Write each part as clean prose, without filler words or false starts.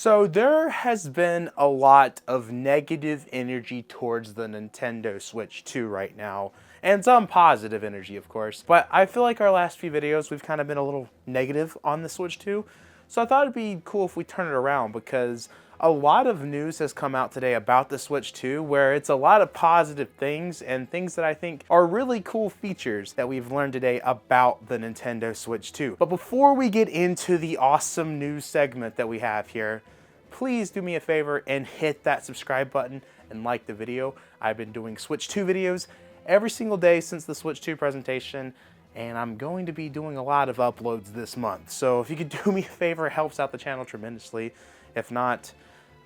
So there has been a lot of negative energy towards the Nintendo Switch 2 right now, and some positive energy, of course. But I feel like our last few videos, we've kind of been a little negative on the Switch 2. So I thought it'd be cool if we turn it around, because a lot of news has come out today about the Switch 2, where it's a lot of positive things and things that I think are really cool features that we've learned today about the Nintendo Switch 2. But before we get into the awesome news segment that we have here, please do me a favor and hit that subscribe button and like the video. I've been doing Switch 2 videos every single day since the Switch 2 presentation, and I'm going to be doing a lot of uploads this month. So if you could do me a favor, it helps out the channel tremendously. If not,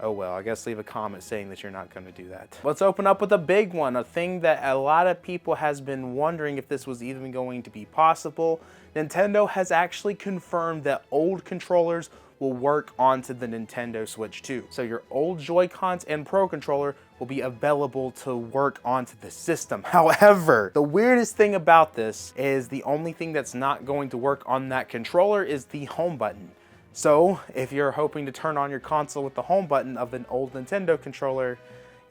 oh well, I guess leave a comment saying that you're not going to do that. Let's open up with a big one, a thing that a lot of people has been wondering if this was even going to be possible. Nintendo has actually confirmed that old controllers will work onto the Nintendo Switch 2. So your old Joy-Cons and Pro Controller will be available to work onto the system. However, the weirdest thing about this is the only thing that's not going to work on that controller is the home button. So if you're hoping to turn on your console with the home button of an old Nintendo controller,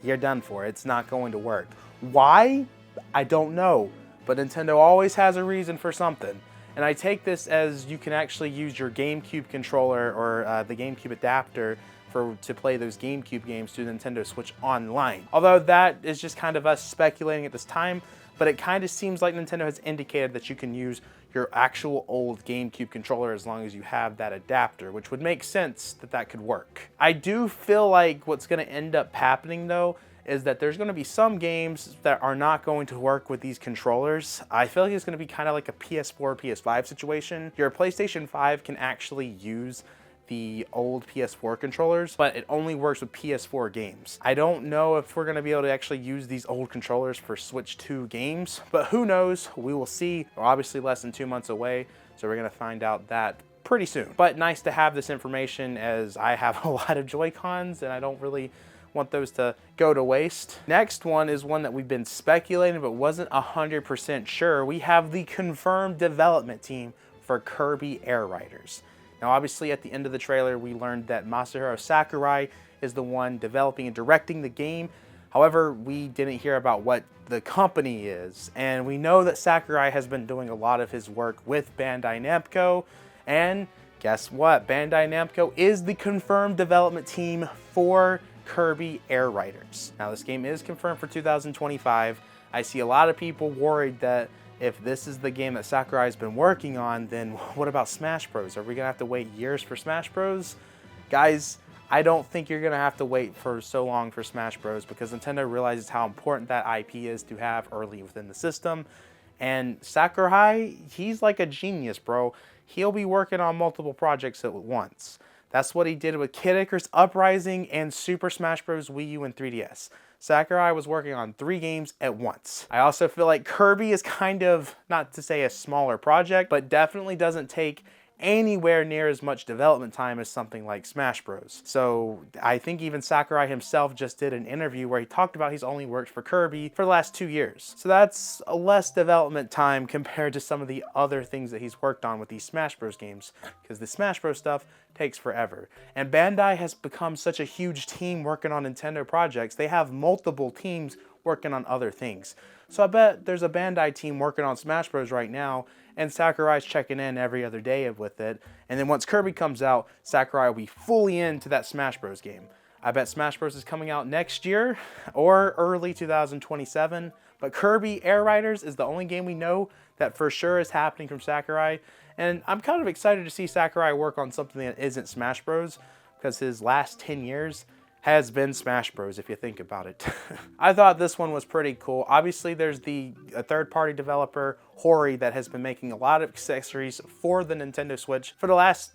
you're done for. It's not going to work. Why? I don't know, but Nintendo always has a reason for something. And I take this as you can actually use your GameCube controller or the GameCube adapter to play those GameCube games through Nintendo Switch Online. Although that is just kind of us speculating at this time, but it kind of seems like Nintendo has indicated that you can use your actual old GameCube controller as long as you have that adapter, which would make sense that that could work. I do feel like what's going to end up happening though is that there's going to be some games that are not going to work with these controllers. I feel like it's going to be kind of like a PS4, PS5 situation. Your PlayStation 5 can actually use the old PS4 controllers, but it only works with PS4 games. I don't know if we're going to be able to actually use these old controllers for Switch 2 games, but who knows? We will see. We're obviously less than 2 months away, so we're going to find out that pretty soon. But nice to have this information, as I have a lot of Joy-Cons and I don't really want those to go to waste. Next one is one that we've been speculating but wasn't 100% sure. We have the confirmed development team for Kirby Air Riders. Now obviously at the end of the trailer we learned that Masahiro Sakurai is the one developing and directing the game. However, we didn't hear about what the company is, and we know that Sakurai has been doing a lot of his work with Bandai Namco, and guess what? Bandai Namco is the confirmed development team for Kirby Air Riders. Now this game is confirmed for 2025. I see a lot of people worried that if this is the game that Sakurai has been working on, then what about Smash Bros? Are we gonna have to wait years for Smash Bros? Guys, I don't think you're gonna have to wait for so long for Smash Bros, because Nintendo realizes how important that IP is to have early within the system. And Sakurai, he's like a genius, bro. He'll be working on multiple projects at once. That's what he did with Kid Icarus Uprising and Super Smash Bros. Wii U and 3DS. Sakurai was working on 3 games at once. I also feel like Kirby is kind of, not to say a smaller project, but definitely doesn't take anywhere near as much development time as something like Smash Bros. So I think even Sakurai himself just did an interview where he talked about he's only worked for Kirby for the last 2 years. So that's a less development time compared to some of the other things that he's worked on with these Smash Bros games, because the Smash Bros stuff takes forever. And Bandai has become such a huge team working on Nintendo projects. They have multiple teams working on other things. So I bet there's a Bandai team working on Smash Bros right now, and Sakurai's checking in every other day with it. And then once Kirby comes out, Sakurai will be fully into that Smash Bros game. I bet Smash Bros is coming out next year or early 2027. But Kirby Air Riders is the only game we know that for sure is happening from Sakurai. And I'm kind of excited to see Sakurai work on something that isn't Smash Bros, because his last 10 years has been Smash Bros, if you think about it. I thought this one was pretty cool. Obviously, there's a third-party developer, Hori, that has been making a lot of accessories for the Nintendo Switch for the last,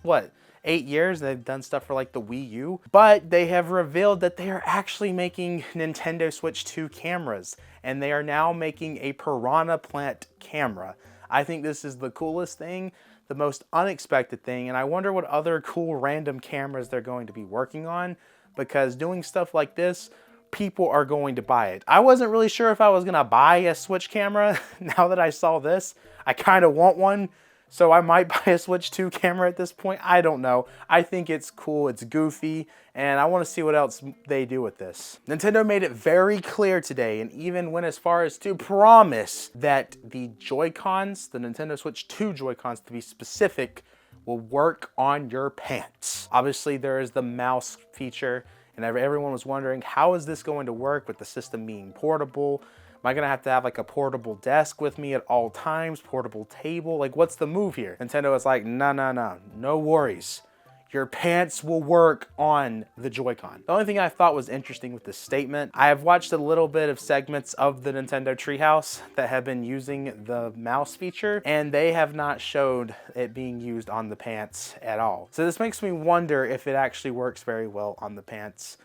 8 years. They've done stuff for like the Wii U, but they have revealed that they are actually making Nintendo Switch 2 cameras, and they are now making a Piranha Plant camera. I think this is the coolest thing, the most unexpected thing, and I wonder what other cool random cameras they're going to be working on, because doing stuff like this, people are going to buy it. I wasn't really sure if I was gonna buy a Switch camera. Now that I saw this, I kind of want one So I might buy a Switch 2 camera at this point. I don't know. I think it's cool, it's goofy, and I want to see what else they do with this. Nintendo made it very clear today, and even went as far as to promise that the Joy-Cons, the Nintendo Switch 2 Joy-Cons to be specific, will work on your pants. Obviously, there is the mouse feature, and everyone was wondering, how is this going to work with the system being portable? Am I gonna have to have like a portable desk with me at all times, portable table? Like, what's the move here? Nintendo is like, no worries. Your pants will work on the Joy-Con. The only thing I thought was interesting with this statement, I have watched a little bit of segments of the Nintendo Treehouse that have been using the mouse feature, and they have not showed it being used on the pants at all. So this makes me wonder if it actually works very well on the pants,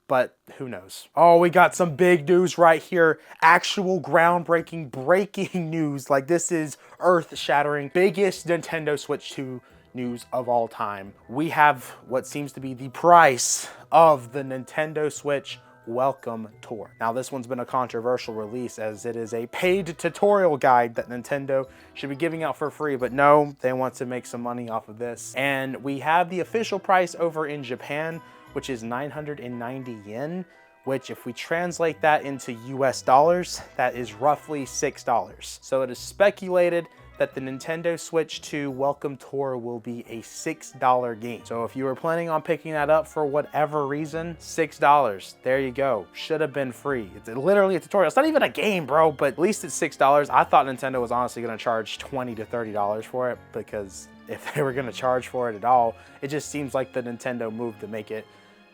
but who knows? Oh, we got some big news right here. Actual groundbreaking, breaking news. Like, this is earth-shattering. Biggest Nintendo Switch 2 news of all time. We have what seems to be the price of the Nintendo Switch Welcome Tour. Now, this one's been a controversial release as it is a paid tutorial guide that Nintendo should be giving out for free, but no, they want to make some money off of this. And we have the official price over in Japan, which is 990 yen, which if we translate that into US dollars, that is roughly $6. So it is speculated that the Nintendo Switch 2 Welcome Tour will be a $6 game. So if you were planning on picking that up for whatever reason, $6. There you go. Should have been free. It's literally a tutorial. It's not even a game, bro, but at least it's $6. I thought Nintendo was honestly gonna charge $20 to $30 for it, because if they were gonna charge for it at all, it just seems like the Nintendo move to make it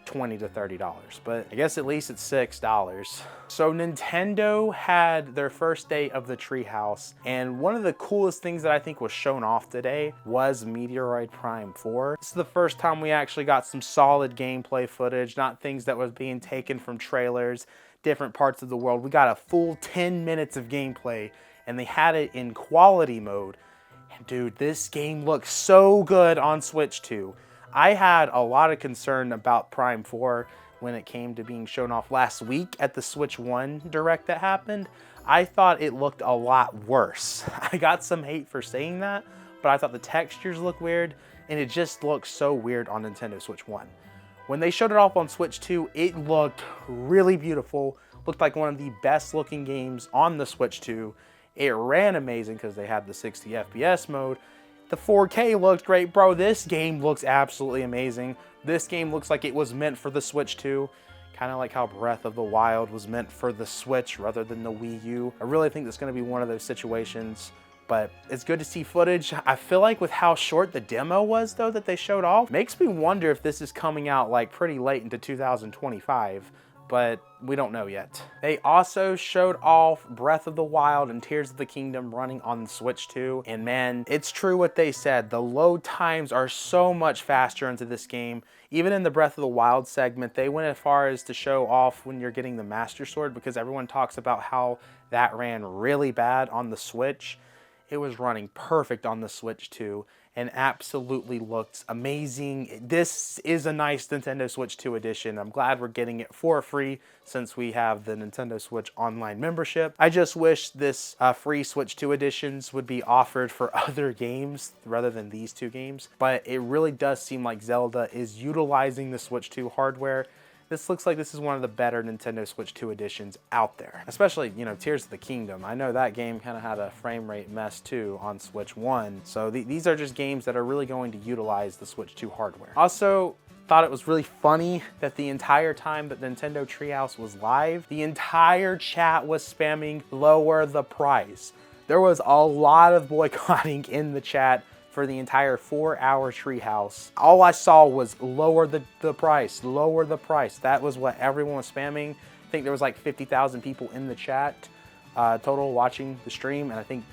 $20 to $30, but I guess at least it's $6. So Nintendo had their first day of the Treehouse, and one of the coolest things that I think was shown off today was Metroid Prime 4. This is the first time we actually got some solid gameplay footage, not things that was being taken from trailers, different parts of the world. We got a full 10 minutes of gameplay, and they had it in quality mode. And dude, this game looks so good on Switch 2. I had a lot of concern about Prime 4 when it came to being shown off last week at the Switch 1 Direct that happened. I thought it looked a lot worse. I got some hate for saying that, but I thought the textures look weird, and it just looks so weird on Nintendo Switch 1. When they showed it off on Switch 2, it looked really beautiful, looked like one of the best looking games on the Switch 2. It ran amazing because they had the 60 FPS mode. The 4K looked great, bro. This game looks absolutely amazing. This game looks like it was meant for the Switch 2. Kind of like how Breath of the Wild was meant for the Switch rather than the Wii U. I really think that's going to be one of those situations, but it's good to see footage. I feel like with how short the demo was, though, that they showed off, makes me wonder if this is coming out like pretty late into 2025. But we don't know yet. They also showed off Breath of the Wild and Tears of the Kingdom running on the Switch 2. And man, it's true what they said. The load times are so much faster into this game. Even in the Breath of the Wild segment, they went as far as to show off when you're getting the Master Sword, because everyone talks about how that ran really bad on the Switch. It was running perfect on the Switch 2 and absolutely looks amazing. This is a nice Nintendo Switch 2 edition. I'm glad we're getting it for free since we have the Nintendo Switch Online membership. I just wish this free Switch 2 editions would be offered for other games rather than these two games. But it really does seem like Zelda is utilizing the Switch 2 hardware. This looks like this is one of the better Nintendo Switch 2 editions out there. Especially, you know, Tears of the Kingdom. I know that game kind of had a frame rate mess too on Switch 1. So these are just games that are really going to utilize the Switch 2 hardware. Also, thought it was really funny that the entire time that Nintendo Treehouse was live, the entire chat was spamming lower the price. There was a lot of boycotting in the chat for the entire 4-hour Treehouse. All I saw was lower the price, lower the price. That was what everyone was spamming. I think there was like 50,000 people in the chat total watching the stream, and I think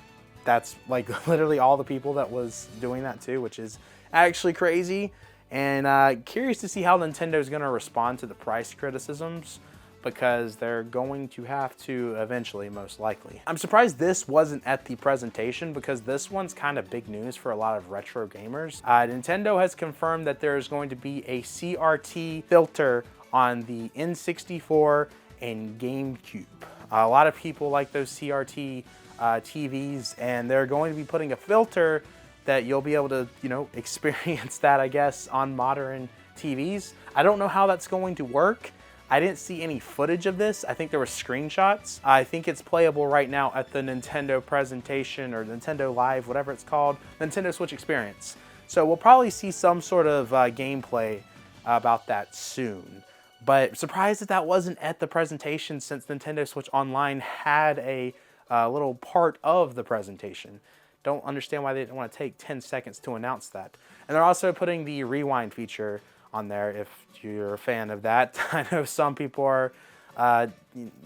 that's like literally all the people that was doing that too, which is actually crazy. And curious to see how Nintendo is going to respond to the price criticisms, because they're going to have to eventually, most likely. I'm surprised this wasn't at the presentation, because this one's kind of big news for a lot of retro gamers. Nintendo has confirmed that there's going to be a CRT filter on the N64 and GameCube. A lot of people like those CRT TVs, and they're going to be putting a filter that you'll be able to, you know, experience that, I guess, on modern TVs. I don't know how that's going to work. I didn't see any footage of this. I think there were screenshots. I think it's playable right now at the Nintendo presentation or Nintendo Live, whatever it's called, Nintendo Switch Experience. So we'll probably see some sort of gameplay about that soon. But surprised that that wasn't at the presentation, since Nintendo Switch Online had a little part of the presentation. Don't understand why they didn't want to take 10 seconds to announce that. And they're also putting the rewind feature on there if you're a fan of that. I know some people are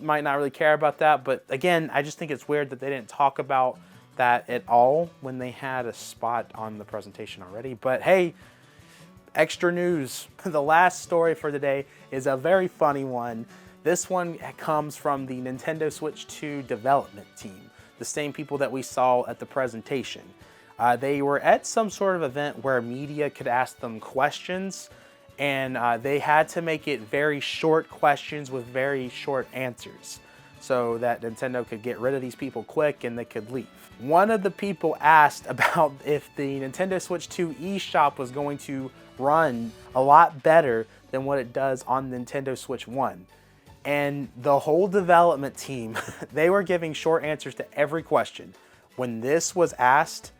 might not really care about that, but again, I just think it's weird that they didn't talk about that at all when they had a spot on the presentation already. But hey, extra news. The last story for the day is a very funny one. This one comes from the Nintendo Switch 2 development team, the same people that we saw at the presentation. They were at some sort of event where media could ask them questions, and they had to make it very short questions with very short answers so that Nintendo could get rid of these people quick and they could leave. One of the people asked about if the Nintendo Switch 2 eShop was going to run a lot better than what it does on Nintendo Switch 1. And the whole development team, they were giving short answers to every question. When this was asked,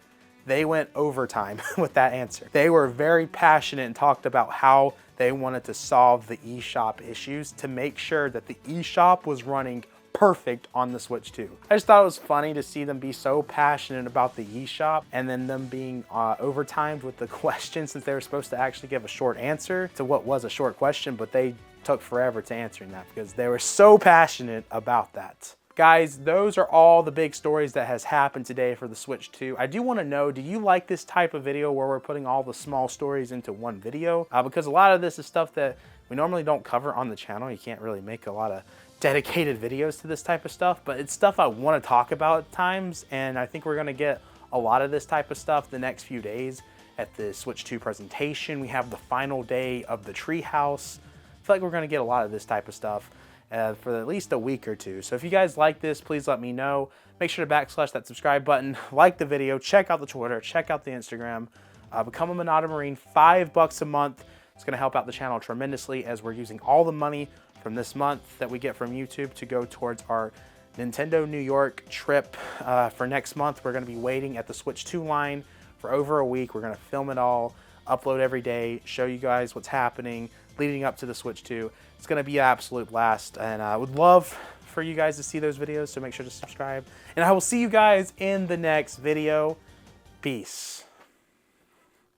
they went overtime with that answer. They were very passionate and talked about how they wanted to solve the eShop issues to make sure that the eShop was running perfect on the Switch 2. I just thought it was funny to see them be so passionate about the eShop and then them being overtimed with the question, since they were supposed to actually give a short answer to what was a short question, but they took forever to answering that because they were so passionate about that. Guys, those are all the big stories that has happened today for the Switch 2. I do want to know, do you like this type of video where we're putting all the small stories into one video? Because a lot of this is stuff that we normally don't cover on the channel. You can't really make a lot of dedicated videos to this type of stuff, but it's stuff I want to talk about at times, and I think we're going to get a lot of this type of stuff the next few days at the Switch 2 presentation. We have the final day of the Treehouse. I feel like we're going to get a lot of this type of stuff for at least a week or two. So if you guys like this, please let me know. Make sure to backslash that subscribe button, like the video, check out the Twitter, check out the Instagram, become a Monado Marine, $5 a month. It's going to help out the channel tremendously, as we're using all the money from this month that we get from YouTube to go towards our Nintendo New York trip for next month. We're going to be waiting at the Switch 2 line for over a week. We're going to film it all, upload every day, show you guys what's happening leading up to the Switch 2. It's going to be an absolute blast, and I would love for you guys to see those videos, so make sure to subscribe. And I will see you guys in the next video. Peace.